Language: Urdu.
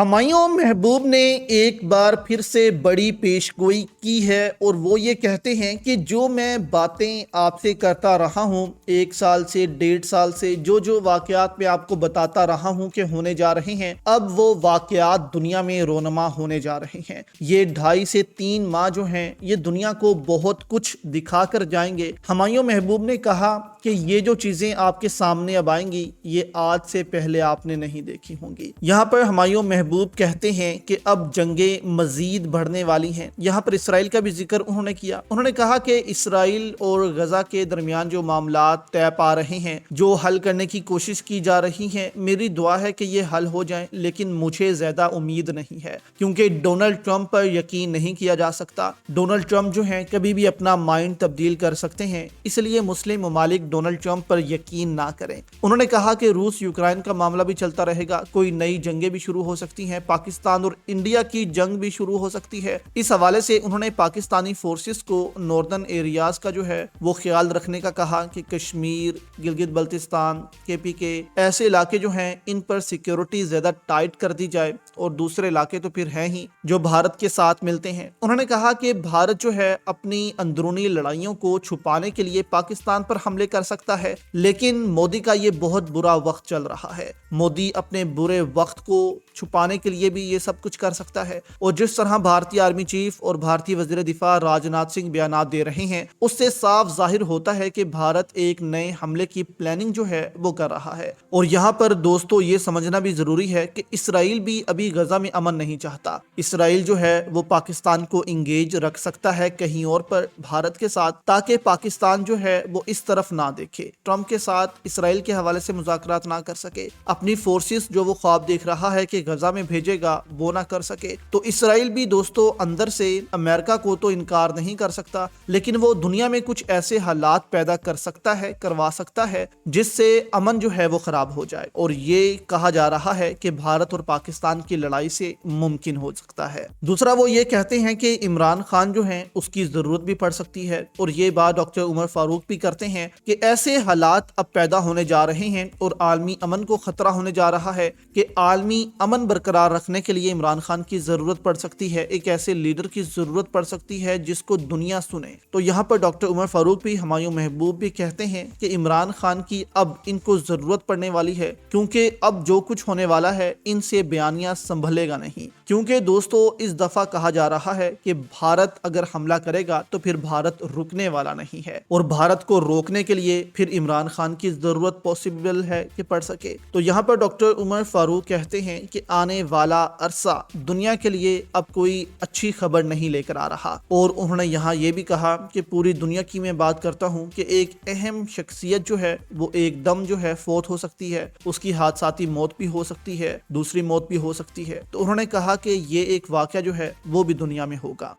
ہمایوں محبوب نے ایک بار پھر سے بڑی پیشگوئی کی ہے اور وہ یہ کہتے ہیں کہ جو میں باتیں آپ سے کرتا رہا ہوں 1 سال سے 1.5 سال سے جو واقعات میں آپ کو بتاتا رہا ہوں کہ ہونے جا رہے ہیں، اب وہ واقعات دنیا میں رونما ہونے جا رہے ہیں۔ یہ 2.5 سے 3 ماہ جو ہیں یہ دنیا کو بہت کچھ دکھا کر جائیں گے۔ ہمایوں محبوب نے کہا کہ یہ جو چیزیں آپ کے سامنے اب آئیں گی یہ آج سے پہلے آپ نے نہیں دیکھی ہوں گی۔ یہاں پر ہمایوں محبوب کہتے ہیں کہ اب جنگیں مزید بڑھنے والی ہیں۔ یہاں پر اسرائیل کا بھی ذکر انہوں نے کیا۔ انہوں نے کہا کہ اسرائیل اور غزہ کے درمیان جو معاملات طے پا رہے ہیں، جو حل کرنے کی کوشش کی جا رہی ہیں، میری دعا ہے کہ یہ حل ہو جائیں، لیکن مجھے زیادہ امید نہیں ہے کیونکہ ڈونلڈ ٹرمپ پر یقین نہیں کیا جا سکتا۔ ڈونلڈ ٹرمپ جو ہیں کبھی بھی اپنا مائنڈ تبدیل کر سکتے ہیں، اس لیے مسلم ممالک ڈونلڈ ٹرمپ پر یقین نہ کریں۔ انہوں نے کہا کہ روس یوکرائن کا معاملہ بھی چلتا رہے گا، کوئی نئی جنگیں بھی شروع ہو سکتی ہیں، پاکستان اور انڈیا کی جنگ بھی شروع ہو سکتی ہے۔ اس حوالے سے انہوں نے پاکستانی فورسز کو ناردرن ایریاز کا جو ہے وہ خیال رکھنے کا کہا کہ کشمیر، گلگت بلتستان، KPK ایسے علاقے جو ہیں ان پر سیکیورٹی زیادہ ٹائٹ کر دی جائے، اور دوسرے علاقے تو پھر ہیں ہی جو بھارت کے ساتھ ملتے ہیں۔ انہوں نے کہا کہ بھارت جو ہے اپنی اندرونی لڑائیوں کو چھپانے کے لیے پاکستان پر حملے کر سکتا ہے، لیکن مودی کا یہ بہت برا وقت چل رہا ہے۔ مودی اپنے برے وقت کو چھپانے کے لیے بھی یہ سب کچھ کر سکتا ہے، اور جس طرح بھارتی آرمی چیف اور بھارتی وزیر دفاع راجناتھ سنگھ بیانات دے رہے ہیں، اس سے صاف ظاہر ہوتا ہے کہ بھارت ایک نئے حملے کی پلاننگ جو ہے وہ کر رہا ہے۔ اور یہاں پر دوستو یہ سمجھنا بھی ضروری ہے کہ اسرائیل بھی ابھی غزہ میں امن نہیں چاہتا۔ اسرائیل جو ہے وہ پاکستان کو انگیج رکھ سکتا ہے کہیں اور پر بھارت کے ساتھ، تاکہ پاکستان جو ہے وہ اس طرف نہ دیکھے، ٹرمپ کے ساتھ اسرائیل کے حوالے سے مذاکرات نہ کر سکے، اپنی فورسز جو وہ خواب دیکھ رہا ہے کہ غزہ میں بھیجے گا وہ نہ کر سکے۔ تو اسرائیل بھی دوستو اندر سے امریکہ کو تو انکار نہیں کر سکتا، لیکن وہ دنیا میں کچھ ایسے حالات پیدا کر سکتا ہے، کروا سکتا ہے، جس سے امن جو ہے وہ خراب ہو جائے، اور یہ کہا جا رہا ہے کہ بھارت اور پاکستان کی لڑائی سے ممکن ہو سکتا ہے۔ دوسرا وہ یہ کہتے ہیں کہ عمران خان جو ہیں اس کی ضرورت بھی پڑ سکتی ہے، اور یہ بات ڈاکٹر عمر فاروق بھی کرتے ہیں کہ ایسے حالات اب پیدا ہونے جا رہے ہیں اور عالمی امن کو خطرہ ہونے جا رہا ہے کہ عالمی امن برقرار رکھنے کے لیے عمران خان کی ضرورت پڑ سکتی ہے، ایک ایسے لیڈر کی ضرورت پڑ سکتی ہے جس کو دنیا سنے۔ تو یہاں پر ڈاکٹر عمر فاروق بھی، ہمایوں محبوب بھی کہتے ہیں کہ عمران خان کی اب ان کو ضرورت پڑنے والی ہے، کیونکہ اب جو کچھ ہونے والا ہے ان سے بیانیہ سنبھلے گا نہیں۔ کیونکہ دوستو اس دفعہ کہا جا رہا ہے کہ بھارت اگر حملہ کرے گا تو پھر بھارت رکنے والا نہیں ہے، اور بھارت کو روکنے کے لیے پھر عمران خان کی ضرورت پاسبل ہے کہ پڑ سکے۔ تو یہاں پر ڈاکٹر عمر فاروق کہتے ہیں کہ آنے والا عرصہ دنیا کے لیے اب کوئی اچھی خبر نہیں لے کر آ رہا، اور انہوں نے یہاں یہ بھی کہا کہ پوری دنیا کی میں بات کرتا ہوں کہ ایک اہم شخصیت جو ہے وہ ایک دم جو ہے فوت ہو سکتی ہے، اس کی حادثاتی موت بھی ہو سکتی ہے، دوسری موت بھی ہو سکتی ہے۔ تو انہوں نے کہا کہ یہ ایک واقعہ جو ہے وہ بھی دنیا میں ہوگا۔